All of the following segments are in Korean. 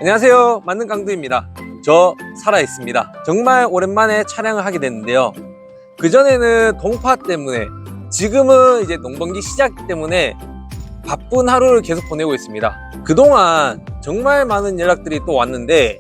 안녕하세요, 만능 강도입니다. 저 살아있습니다. 정말 오랜만에 촬영을 하게 됐는데요. 그전에는 동파 때문에, 지금은 이제 농번기 시작 때문에 바쁜 하루를 계속 보내고 있습니다. 그동안 정말 많은 연락들이 또 왔는데,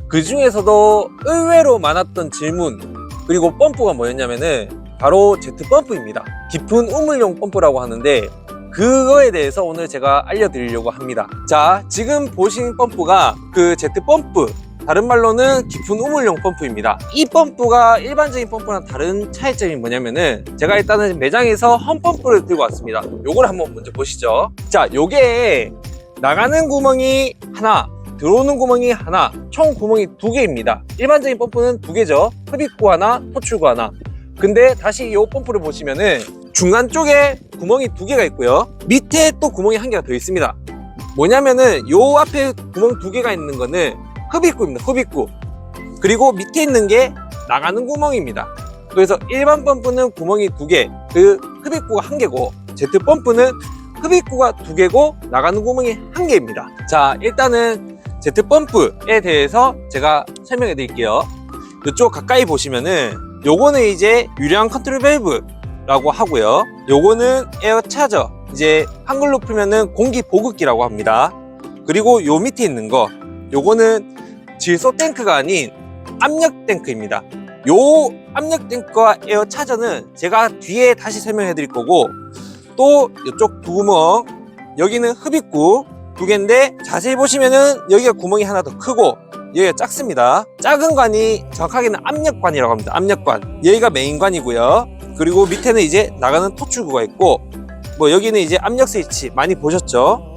그 중에서도 의외로 많았던 질문 그리고 펌프가 뭐였냐면은 바로 제트펌프입니다. 깊은 우물용 펌프라고 하는데, 그거에 대해서 오늘 제가 알려드리려고 합니다. 자, 지금 보신 펌프가 그 제트펌프, 다른 말로는 깊은 우물용 펌프입니다. 이 펌프가 일반적인 펌프랑 다른 차이점이 뭐냐면은, 제가 일단은 매장에서 험펌프를 들고 왔습니다. 요걸 한번 먼저 보시죠. 자, 요게 나가는 구멍이 하나, 들어오는 구멍이 하나, 총 구멍이 2개입니다. 일반적인 펌프는 2개죠. 흡입구 하나, 토출구 하나. 근데 다시 이 펌프를 보시면은 중간 쪽에 구멍이 2개가 있고요, 밑에 또 구멍이 1개가 더 있습니다. 뭐냐면은 요 앞에 구멍 2개가 있는 거는 흡입구입니다. 흡입구. 그리고 밑에 있는 게 나가는 구멍입니다. 그래서 일반 펌프는 구멍이 2개, 그 흡입구가 1개고, 제트 펌프는 흡입구가 2개고 나가는 구멍이 1개입니다. 자, 일단은 제트 펌프에 대해서 제가 설명해 드릴게요. 이쪽 가까이 보시면은 요거는 이제 유량 컨트롤 밸브라고 하고요, 요거는 에어 차저, 이제 한글로 풀면은 공기 보급기라고 합니다. 그리고 요 밑에 있는 거, 요거는 질소 탱크가 아닌 압력 탱크입니다. 요 압력 탱크와 에어 차저는 제가 뒤에 다시 설명해 드릴 거고, 또 이쪽 구멍, 여기는 흡입구 2개인데 자세히 보시면은 여기가 구멍이 하나 더 크고 여기가 작습니다. 작은 관이 정확하게는 압력관이라고 합니다. 압력관. 여기가 메인관이고요. 그리고 밑에는 이제 나가는 토출구가 있고, 뭐 여기는 이제 압력 스위치 많이 보셨죠?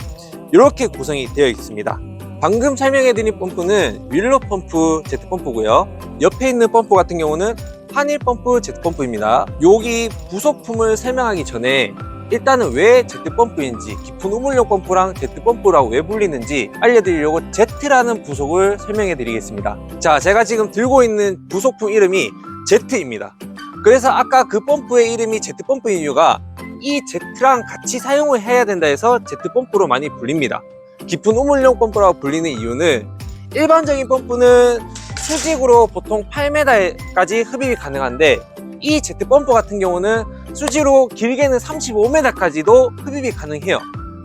이렇게 구성이 되어 있습니다. 방금 설명해드린 펌프는 윌러 펌프 제트 펌프고요. 옆에 있는 펌프 같은 경우는 한일 펌프 제트 펌프입니다. 여기 부속품을 설명하기 전에 일단은 왜 제트 펌프인지, 깊은 우물용 펌프랑 제트 펌프라고 왜 불리는지 알려드리려고 제트라는 부속을 설명해 드리겠습니다. 자, 제가 지금 들고 있는 부속품 이름이 제트입니다. 그래서 아까 그 펌프의 이름이 제트 펌프인 이유가 이 제트랑 같이 사용을 해야 된다 해서 제트 펌프로 많이 불립니다. 깊은 우물용 펌프라고 불리는 이유는, 일반적인 펌프는 수직으로 보통 8m까지 흡입이 가능한데, 이 제트 펌프 같은 경우는 수지로 길게는 35m까지도 흡입이 가능해요.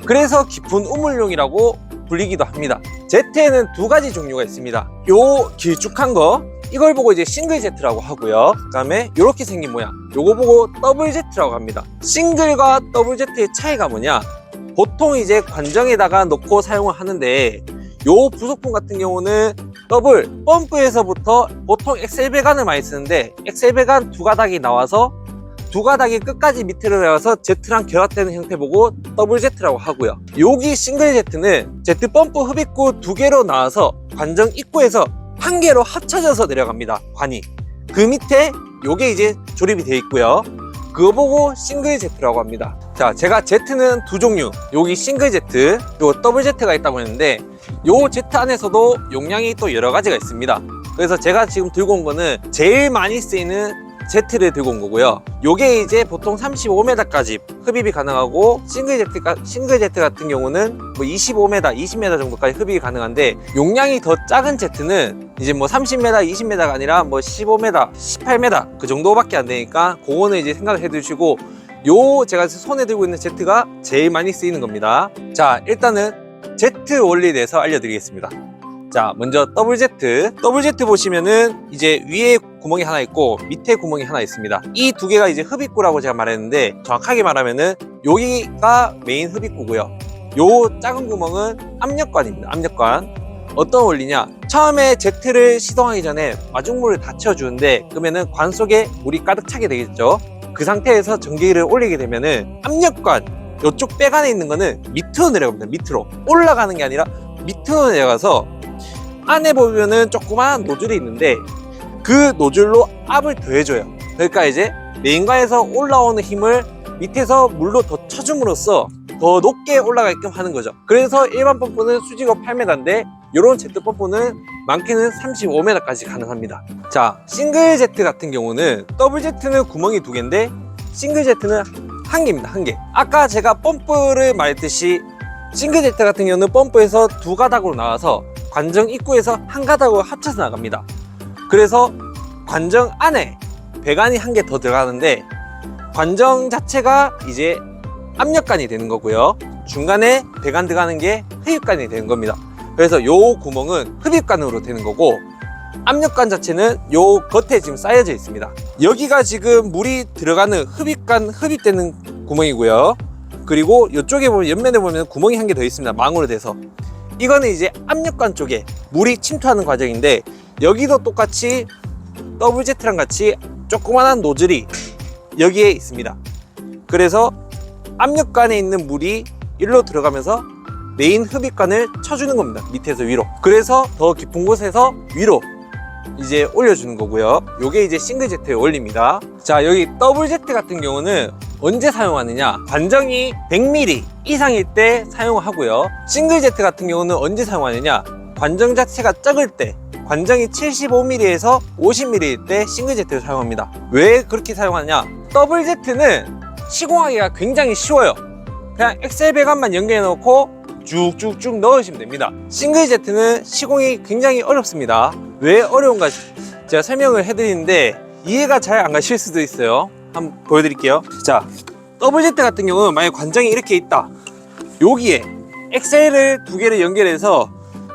그래서 깊은 우물용이라고 불리기도 합니다. 제트에는 2가지 종류가 있습니다. 요 길쭉한 거, 이걸 보고 이제 싱글 제트라고 하고요. 그 다음에 이렇게 생긴 모양, 요거 보고 더블 제트라고 합니다. 싱글과 더블 제트의 차이가 뭐냐, 보통 이제 관정에다가 넣고 사용을 하는데, 요 부속품 같은 경우는 더블 펌프에서부터 보통 엑셀 배관을 많이 쓰는데, 엑셀 배관 2가닥이 나와서 2가닥이 끝까지 밑으로 내려와서 제트랑 결합되는 형태 보고 더블 제트라고 하고요. 여기 싱글 제트는 제트 펌프 흡입구 2개로 나와서 관정 입구에서 1개로 합쳐져서 내려갑니다. 관이 그 밑에 요게 이제 조립이 되어 있고요. 그거 보고 싱글 제트라고 합니다. 자, 제가 제트는 2종류, 여기 싱글 제트, 요 더블 제트가 있다고 했는데, 요 제트 안에서도 용량이 또 여러 가지가 있습니다. 그래서 제가 지금 들고 온 거는 제일 많이 쓰이는 제트를 들고 온 거고요. 요게 이제 보통 35m까지 흡입이 가능하고, 싱글 제트 같은 경우는 뭐 25m, 20m 정도까지 흡입이 가능한데, 용량이 더 작은 제트는 이제 뭐 30m, 20m가 아니라 뭐 15m, 18m 그 정도밖에 안 되니까, 그거는 이제 생각을 해 두시고, 요 제가 손에 들고 있는 제트가 제일 많이 쓰이는 겁니다. 자, 일단은 제트 원리에 대해서 알려드리겠습니다. 자, 먼저 더블 제트. 더블 제트 보시면은 이제 위에 구멍이 하나 있고 밑에 구멍이 하나 있습니다. 이 2개가 이제 흡입구라고 제가 말했는데, 정확하게 말하면은 여기가 메인 흡입구고요. 요 작은 구멍은 압력관입니다. 압력관. 어떤 원리냐, 처음에 제트를 시동하기 전에 마중물을 다 채워주는데, 그러면은 관 속에 물이 가득 차게 되겠죠. 그 상태에서 전기를 올리게 되면은 압력관 이쪽 배관에 있는 거는 밑으로 내려갑니다. 밑으로 올라가는 게 아니라 밑으로 내려가서, 안에 보면은 조그마한 노즐이 있는데 그 노즐로 압을 더해줘요. 그러니까 이제 메인관에서 올라오는 힘을 밑에서 물로 더 쳐줌으로써 더 높게 올라가게끔 하는 거죠. 그래서 일반 펌프는 수직으로 8m인데, 이런 제트 펌프는 많게는 35m까지 가능합니다. 자, 싱글 제트 같은 경우는, 더블 제트는 구멍이 2개인데 싱글 제트는 1개입니다. 1개. 아까 제가 펌프를 말했듯이 싱글 제트 같은 경우는 펌프에서 2가닥으로 나와서 관정 입구에서 한 가닥으로 합쳐서 나갑니다. 그래서 관정 안에 배관이 한 개 더 들어가는데 관정 자체가 이제 압력관이 되는 거고요. 중간에 배관 들어가는 게 흡입관이 되는 겁니다. 그래서 요 구멍은 흡입관으로 되는 거고 압력관 자체는 요 겉에 지금 쌓여져 있습니다. 여기가 지금 물이 들어가는 흡입관, 흡입되는 구멍이고요. 그리고 이쪽에 보면 옆면에 보면 구멍이 한 개 더 있습니다. 망으로 돼서. 이거는 이제 압력관 쪽에 물이 침투하는 과정인데 여기도 똑같이 WZ랑 같이 조그만한 노즐이 여기에 있습니다. 그래서 압력관에 있는 물이 일로 들어가면서 메인 흡입관을 쳐주는 겁니다. 밑에서 위로. 그래서 더 깊은 곳에서 위로 이제 올려주는 거고요. 요게 이제 싱글 제트의 원리입니다. 자, 여기 WZ 같은 경우는 언제 사용하느냐, 관정이 100mm 이상일 때 사용하고요. 싱글 제트 같은 경우는 언제 사용하느냐, 관정 자체가 적을 때, 관정이 75mm에서 50mm일 때 싱글 제트를 사용합니다. 왜 그렇게 사용하느냐, WZ는 시공하기가 굉장히 쉬워요. 그냥 엑셀 배관만 연결해 놓고 쭉쭉쭉 넣으시면 됩니다. 싱글 제트는 시공이 굉장히 어렵습니다. 왜 어려운가 제가 설명을 해드리는데 이해가 잘 안 가실 수도 있어요. 한번 보여드릴게요. 자, WZ 같은 경우는 만약 관정이 이렇게 있다, 여기에 엑셀을 두 개를 연결해서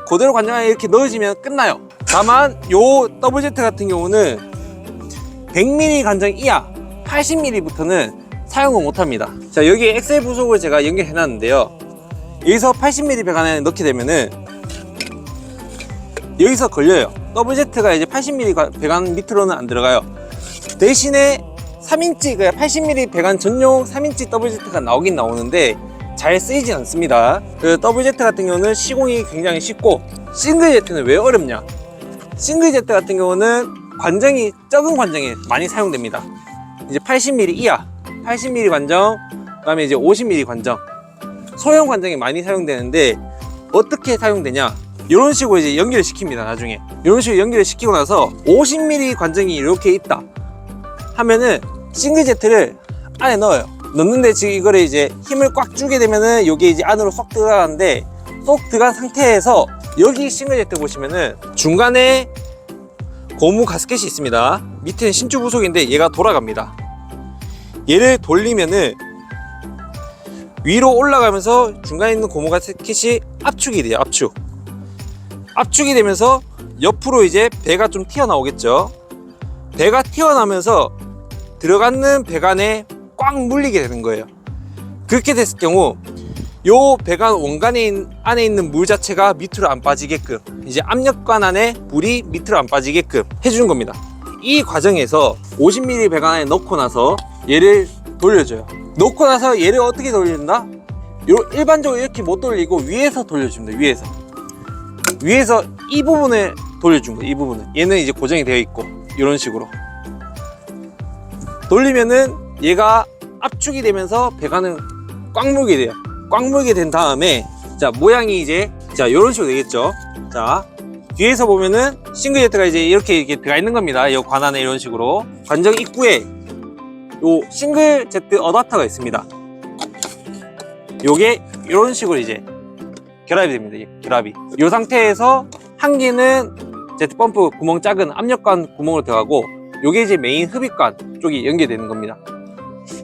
그대로 관정에 이렇게 넣어지면 끝나요. 다만 요 WZ 같은 경우는 100mm 관정 이하 80mm부터는 사용을 못합니다. 자, 여기 엑셀 부속을 제가 연결해 놨는데요. 여기서 80mm 배관에 넣게 되면은 여기서 걸려요. WZ가 이제 80mm 배관 밑으로는 안 들어가요. 대신에 3인치, 80mm 배관 전용 3인치 WZ가 나오긴 나오는데 잘 쓰이진 않습니다. 그 WZ 같은 경우는 시공이 굉장히 쉽고, 싱글 Z는 왜 어렵냐? 싱글 Z 같은 경우는 관정이 적은 관정에 많이 사용됩니다. 이제 80mm 이하, 80mm 관정, 그 다음에 이제 50mm 관정, 소형 관정이 많이 사용되는데 어떻게 사용되냐, 이런 식으로 이제 연결을 시킵니다. 나중에 이런 식으로 연결을 시키고 나서 50mm 관정이 이렇게 있다 하면은 싱글 Z를 안에 넣어요. 넣는데 지금 이거를 이제 힘을 꽉 주게 되면은 이게 이제 안으로 쏙 들어가는데, 쏙 들어간 상태에서 여기 싱글 Z 보시면은 중간에 고무 가스켓이 있습니다. 밑에는 신축 부속인데 얘가 돌아갑니다. 얘를 돌리면은 위로 올라가면서 중간에 있는 고무 가스켓이 압축이 돼요. 압축이 되면서 옆으로 이제 배가 좀 튀어나오겠죠. 배가 튀어나오면서 들어가는 배관에 꽉 물리게 되는 거예요. 그렇게 됐을 경우 요 배관 원관에 안에 있는 물 자체가 밑으로 안 빠지게끔, 이제 압력관 안에 물이 밑으로 안 빠지게끔 해주는 겁니다. 이 과정에서 50mm 배관 안에 넣고 나서 얘를 돌려줘요. 놓고 나서 얘를 어떻게 돌린다? 일반적으로 이렇게 못 돌리고 위에서 돌려줍니다. 위에서 이 부분을 돌려준 거예요. 이 부분을. 얘는 이제 고정이 되어 있고 이런 식으로 돌리면은 얘가 압축이 되면서 배관은 꽉 물게 돼요. 꽉 물게 된 다음에, 자, 모양이 이제 자 이런 식으로 되겠죠. 자, 뒤에서 보면은 싱글 Z가 이제 이렇게 들어가 있는 겁니다. 이 관 안에 이런 식으로 관정 입구에 요 싱글 Z 어댑터가 있습니다. 요게 이런 식으로 이제 결합이 됩니다. 결합이. 이 상태에서 한 개는 Z 펌프 구멍 작은 압력관 구멍으로 들어가고, 요게 이제 메인 흡입관 쪽이 연결되는 겁니다.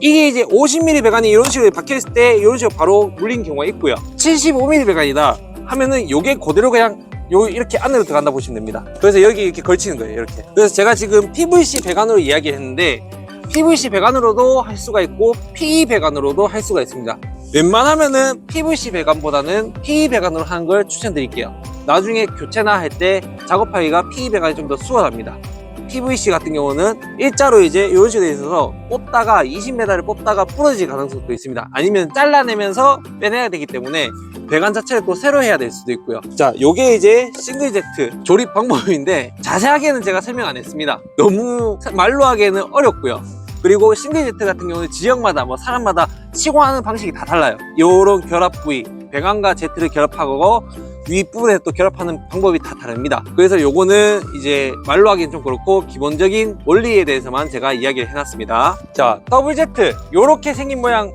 이게 이제 50mm 배관이 이런 식으로 박혀있을 때 이런 식으로 바로 물린 경우가 있고요. 75mm 배관이다 하면은 요게 그대로 그냥 이렇게 안으로 들어간다 보시면 됩니다. 그래서 여기 이렇게 걸치는 거예요. 이렇게. 그래서 제가 지금 PVC 배관으로 이야기를 했는데 PVC 배관으로도 할 수가 있고 PE 배관으로도 할 수가 있습니다. 웬만하면은 PVC 배관보다는 PE 배관으로 하는 걸 추천드릴게요. 나중에 교체나 할 때 작업하기가 PE 배관이 좀 더 수월합니다. PVC 같은 경우는 일자로 이제 이런 식으로 돼 있어서 뽑다가 20m를 뽑다가 부러질 가능성도 있습니다. 아니면 잘라내면서 빼내야 되기 때문에 배관 자체를 또 새로 해야 될 수도 있고요. 자, 요게 이제 싱글 Z 조립 방법인데 자세하게는 제가 설명 안 했습니다. 너무 말로 하기에는 어렵고요. 그리고 싱글 Z 같은 경우는 지역마다 사람마다 시공하는 방식이 다 달라요. 요런 결합 부위, 배관과 Z를 결합하고 윗부분에 또 결합하는 방법이 다 다릅니다. 그래서 요거는 이제 말로 하기는 좀 그렇고 기본적인 원리에 대해서만 제가 이야기를 해놨습니다. 자, WZ 요렇게 생긴 모양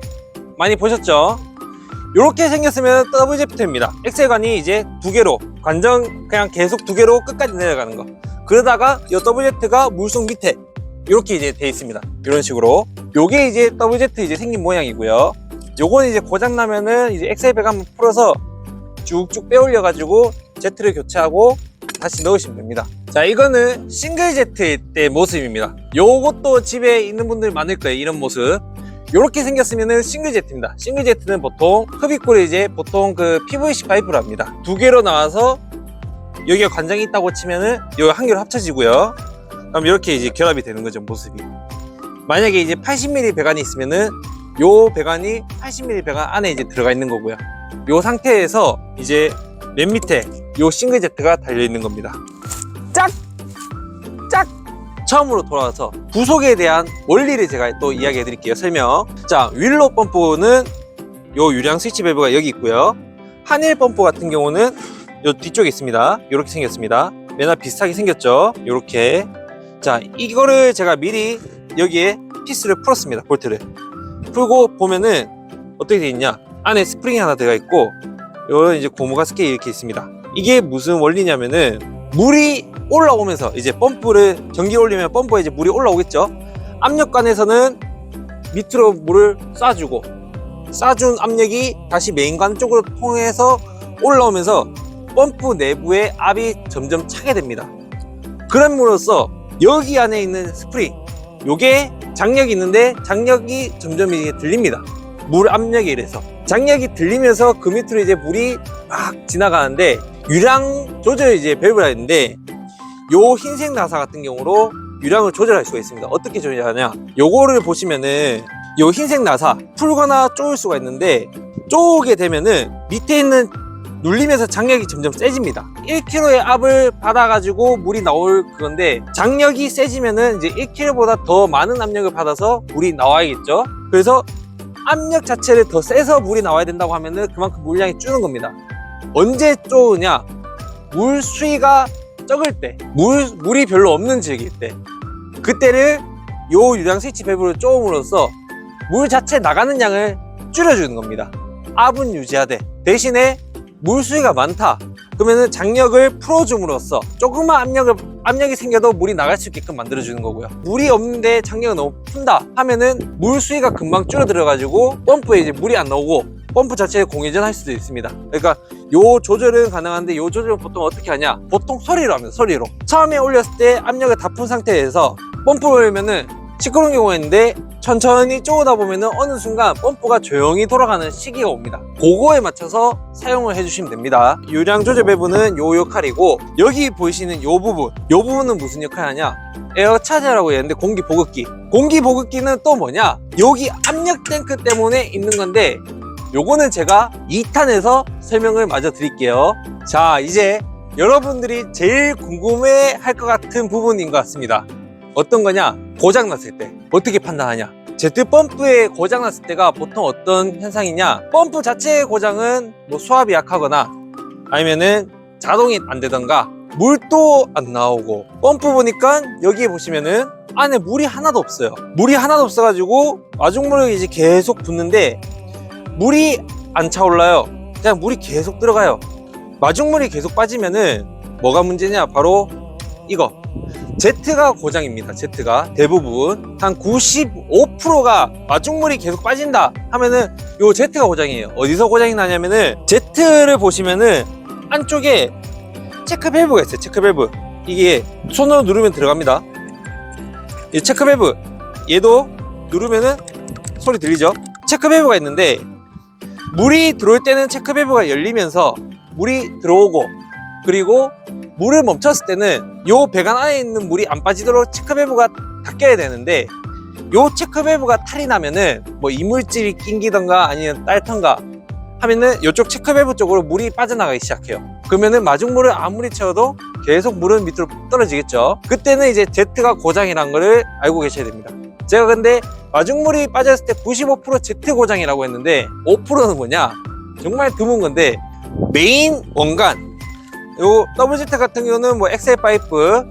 많이 보셨죠? 이렇게 생겼으면 WZ입니다. 엑셀관이 이제 두 개로, 관정 그냥 계속 두 개로 끝까지 내려가는 거. 그러다가 이 WZ가 물속 밑에 이렇게 이제 돼 있습니다. 이런 식으로. 요게 이제 WZ 이제 생긴 모양이고요. 요거는 이제 고장 나면은 이제 엑셀 백 한번 풀어서 쭉쭉 빼올려 가지고 Z를 교체하고 다시 넣으시면 됩니다. 자, 이거는 싱글 Z일 때 모습입니다. 요것도 집에 있는 분들 많을 거예요. 이런 모습. 요렇게 생겼으면은 싱글 Z입니다. 싱글 Z는 보통 흡입구를 이제 보통 그 PVC 파이프로 합니다. 두 개로 나와서 여기가 관장이 있다고 치면은 요 한 개로 합쳐지고요. 그럼 이렇게 이제 결합이 되는 거죠, 모습이. 만약에 이제 80mm 배관이 있으면은 요 배관이 80mm 배관 안에 이제 들어가 있는 거고요. 요 상태에서 이제 맨 밑에 요 싱글 Z가 달려 있는 겁니다. 짝! 짝! 처음으로 돌아와서 부속에 대한 원리를 제가 또 이야기해 드릴게요. 설명. 자, 윌로 펌프는 요 유량 스위치 밸브가 여기 있고요. 한일 펌프 같은 경우는 요 뒤쪽에 있습니다. 이렇게 생겼습니다. 맨날 비슷하게 생겼죠. 요렇게. 자, 이거를 제가 미리 여기에 피스를 풀었습니다. 볼트를 풀고 보면은 어떻게 되어 있냐, 안에 스프링이 하나 들어가 있고 요런 이제 고무 가스켓이 이렇게 있습니다. 이게 무슨 원리냐면은 물이 올라오면서 이제 펌프를 전기 올리면 펌프에 이제 물이 올라오겠죠. 압력관에서는 밑으로 물을 쏴준 압력이 다시 메인관 쪽으로 통해서 올라오면서 펌프 내부에 압이 점점 차게 됩니다. 그럼으로써 여기 안에 있는 스프링, 요게 장력이 있는데 장력이 점점 이제 들립니다. 물 압력에 의해서 장력이 들리면서 그 밑으로 이제 물이 막 지나가는데, 유량 조절 이제 밸브라 했는데 요 흰색 나사 같은 경우로 유량을 조절할 수가 있습니다. 어떻게 조절하냐, 요거를 보시면은 요 흰색 나사 풀거나 쪼을 수가 있는데, 쪼게 되면은 밑에 있는 눌리면서 장력이 점점 세집니다. 1kg의 압을 받아가지고 물이 나올 그건데, 장력이 세지면은 이제 1kg보다 더 많은 압력을 받아서 물이 나와야겠죠. 그래서 압력 자체를 더 세서 물이 나와야 된다고 하면은 그만큼 물량이 줄는 겁니다. 언제 쪼으냐, 물 수위가 적을 때, 물이 별로 없는 지역일 때, 그때를 요 유량 스위치 밸브를 쪼음으로써 물 자체 나가는 양을 줄여주는 겁니다. 압은 유지하되 대신에 물 수위가 많다 그러면은 장력을 풀어줌으로써 조금만 압력이 생겨도 물이 나갈 수 있게끔 만들어주는 거고요. 물이 없는데 장력이 너무 푼다 하면은 물 수위가 금방 줄어들어 가지고 펌프에 이제 물이 안 나오고 펌프 자체에 공회전 할 수도 있습니다. 그러니까 요 조절은 가능한데, 요 조절은 보통 어떻게 하냐, 보통 소리로 합니다. 소리로 처음에 올렸을 때 압력을 다 푼 상태에서 펌프를 올리면은 시끄러운 경우가 있는데, 천천히 쪼으다 보면은 어느 순간 펌프가 조용히 돌아가는 시기가 옵니다. 그거에 맞춰서 사용을 해주시면 됩니다. 유량 조절 밸브는 요 역할이고, 여기 보이시는 요 부분은 무슨 역할을 하냐, 에어 차저라고 했는데 공기 보급기. 공기 보급기는 또 뭐냐, 여기 압력 탱크 때문에 있는 건데, 요거는 제가 2탄에서 설명을 마저 드릴게요. 자, 이제 여러분들이 제일 궁금해 할 것 같은 부분인 것 같습니다. 어떤 거냐, 고장 났을 때 어떻게 판단하냐. 제트펌프에 고장 났을 때가 보통 어떤 현상이냐, 펌프 자체의 고장은 뭐 수압이 약하거나 아니면은 자동이 안 되던가 물도 안 나오고, 펌프 보니까 여기에 보시면은 안에 물이 하나도 없어요. 물이 하나도 없어가지고 마중물을 이제 계속 붓는데 물이 안 차올라요. 그냥 물이 계속 들어가요. 마중물이 계속 빠지면은 뭐가 문제냐, 바로 이거 Z가 고장입니다. Z가 대부분 한 95%가 마중물이 계속 빠진다 하면은 요 Z가 고장이에요. 어디서 고장이 나냐면은, Z를 보시면은 안쪽에 체크 밸브가 있어요. 체크 밸브. 이게 손으로 누르면 들어갑니다. 이 체크 밸브, 얘도 누르면은 소리 들리죠? 체크 밸브가 있는데, 물이 들어올 때는 체크 밸브가 열리면서 물이 들어오고, 그리고 물을 멈췄을 때는 요 배관 안에 있는 물이 안 빠지도록 체크 밸브가 닫혀야 되는데, 요 체크 밸브가 탈이 나면은 뭐 이물질이 낑기던가 아니면 딸턴가 하면은 요쪽 체크 밸브 쪽으로 물이 빠져나가기 시작해요. 그러면은 마중물을 아무리 채워도 계속 물은 밑으로 떨어지겠죠. 그때는 이제 Z가 고장이라는 거를 알고 계셔야 됩니다. 제가 근데 마중물이 빠졌을 때 95% Z 고장이라고 했는데, 5%는 뭐냐, 정말 드문 건데, 메인 원관, 요 WZ 같은 경우는 뭐 엑셀 파이프,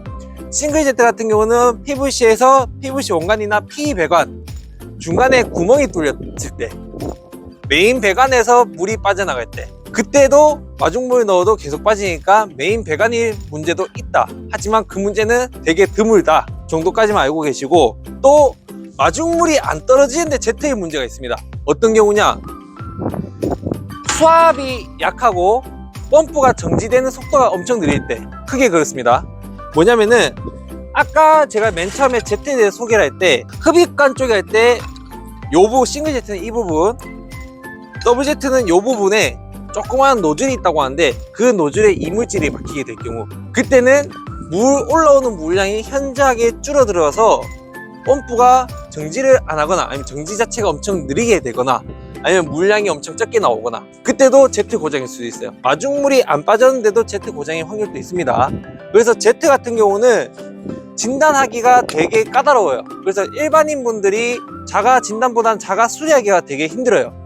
싱글 Z 같은 경우는 PVC에서 PVC 원관이나 PE 배관 중간에 구멍이 뚫렸을 때, 메인 배관에서 물이 빠져나갈 때, 그때도 마중물 넣어도 계속 빠지니까 메인 배관이 문제도 있다. 하지만 그 문제는 되게 드물다 정도까지만 알고 계시고, 또 마중물이 안 떨어지는데 제트에 문제가 있습니다. 어떤 경우냐, 수압이 약하고 펌프가 정지되는 속도가 엄청 느릴 때, 크게 그렇습니다. 뭐냐면은 아까 제가 맨 처음에 제트에 대해서 소개를 할 때, 흡입관 쪽에 할 때 요 부분, 싱글 제트는 이 부분, 더블 제트는 요 부분에 조그마한 노즐이 있다고 하는데, 그 노즐에 이물질이 막히게 될 경우, 그때는 올라오는 물량이 현저하게 줄어들어서 펌프가 정지를 안 하거나, 아니면 정지 자체가 엄청 느리게 되거나, 아니면 물량이 엄청 적게 나오거나, 그때도 제트 고장일 수도 있어요. 마중물이 안 빠졌는데도 제트 고장의 확률도 있습니다. 그래서 제트 같은 경우는 진단하기가 되게 까다로워요. 그래서 일반인 분들이 자가 진단보다는 자가 수리하기가 되게 힘들어요.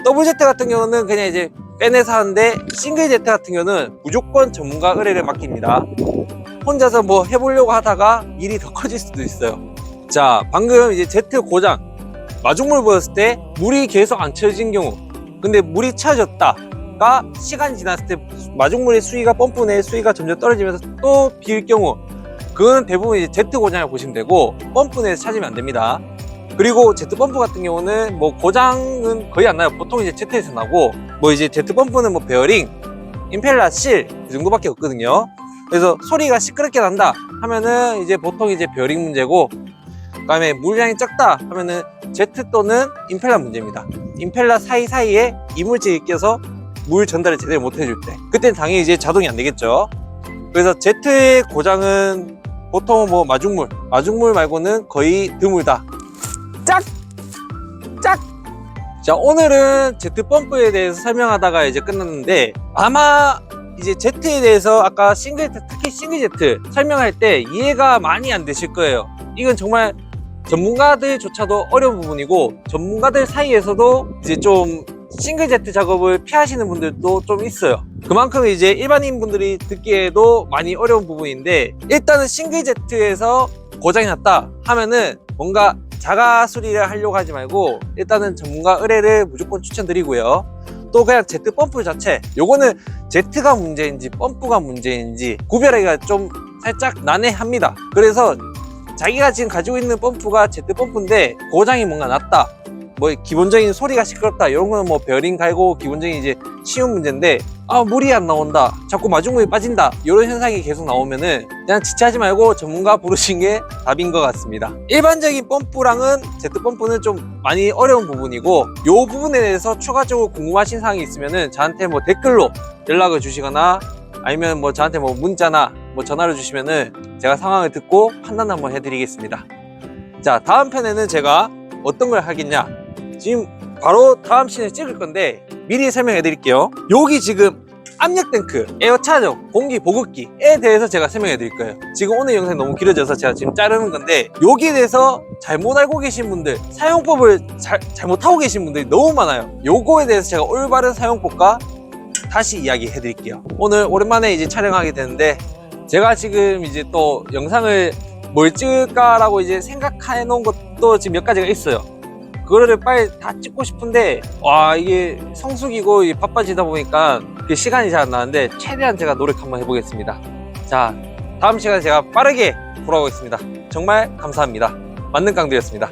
더블 제트 같은 경우는 그냥 이제 빼내서 하는데, 싱글 제트 같은 경우는 무조건 전문가 의뢰를 맡깁니다. 혼자서 뭐 해보려고 하다가 일이 더 커질 수도 있어요. 자, 방금 이제 제트 고장, 마중물 보였을 때 물이 계속 안 채워진 경우, 근데 물이 채워졌다가 시간이 지났을 때 마중물의 수위가, 펌프 내 수위가 점점 떨어지면서 또 비일 경우, 그거는 대부분 이제 제트 고장을 보시면 되고, 펌프 내에서 찾으면 안 됩니다. 그리고 제트 펌프 같은 경우는 뭐 고장은 거의 안 나요. 보통 이제 제트에서 나고, 뭐 이제 제트 펌프는 뭐 베어링, 임펠러 실, 그 정도밖에 없거든요. 그래서 소리가 시끄럽게 난다 하면은 이제 보통 이제 베어링 문제고, 그 다음에 물량이 적다 하면은 제트 또는 임펠러 문제입니다. 임펠러 사이사이에 이물질이 껴서 물 전달을 제대로 못 해줄 때, 그때는 당연히 이제 자동이 안 되겠죠. 그래서 제트의 고장은 보통 뭐 마중물 말고는 거의 드물다. 짝! 자, 오늘은 제트 펌프에 대해서 설명하다가 이제 끝났는데, 아마 이제 제트에 대해서 아까 특히 싱글 제트 설명할 때 이해가 많이 안 되실 거예요. 이건 정말 전문가들조차도 어려운 부분이고, 전문가들 사이에서도 이제 좀 싱글 제트 작업을 피하시는 분들도 좀 있어요. 그만큼 이제 일반인 분들이 듣기에도 많이 어려운 부분인데, 일단은 싱글 제트에서 고장이 났다 하면은 뭔가 자가 수리를 하려고 하지 말고 일단은 전문가 의뢰를 무조건 추천드리고요. 또 그냥 제트 펌프 자체, 요거는 제트가 문제인지 펌프가 문제인지 구별하기가 좀 살짝 난해합니다. 그래서 자기가 지금 가지고 있는 펌프가 제트 펌프인데 고장이 뭔가 났다, 뭐 기본적인 소리가 시끄럽다, 이런 거는 뭐 베어링 갈고 기본적인 이제 쉬운 문제인데, 물이 안 나온다, 자꾸 마중물이 빠진다, 이런 현상이 계속 나오면은 그냥 지체하지 말고 전문가 부르신 게 답인 것 같습니다. 일반적인 펌프랑은 제트 펌프는 좀 많이 어려운 부분이고, 이 부분에 대해서 추가적으로 궁금하신 사항이 있으면은 저한테 뭐 댓글로 연락을 주시거나, 아니면 뭐 저한테 뭐 문자나 뭐 전화를 주시면은 제가 상황을 듣고 판단 한번 해드리겠습니다. 자, 다음 편에는 제가 어떤 걸 하겠냐, 지금 바로 다음 씬을 찍을 건데 미리 설명해 드릴게요. 여기 지금 압력 탱크, 에어 차저, 공기 보급기에 대해서 제가 설명해 드릴 거예요. 지금 오늘 영상이 너무 길어져서 제가 지금 자르는 건데, 여기에 대해서 잘못 알고 계신 분들, 사용법을 잘못하고 계신 분들이 너무 많아요. 요거에 대해서 제가 올바른 사용법과 다시 이야기해 드릴게요. 오늘 오랜만에 이제 촬영하게 되는데, 제가 지금 이제 또 영상을 뭘 찍을까라고 이제 생각해 놓은 것도 지금 몇 가지가 있어요. 그거를 빨리 다 찍고 싶은데, 이게 성수기고 바빠지다 보니까 그 시간이 잘 안 나는데, 최대한 제가 노력 한번 해보겠습니다. 자, 다음 시간에 제가 빠르게 돌아오겠습니다. 정말 감사합니다. 만능깡두였습니다.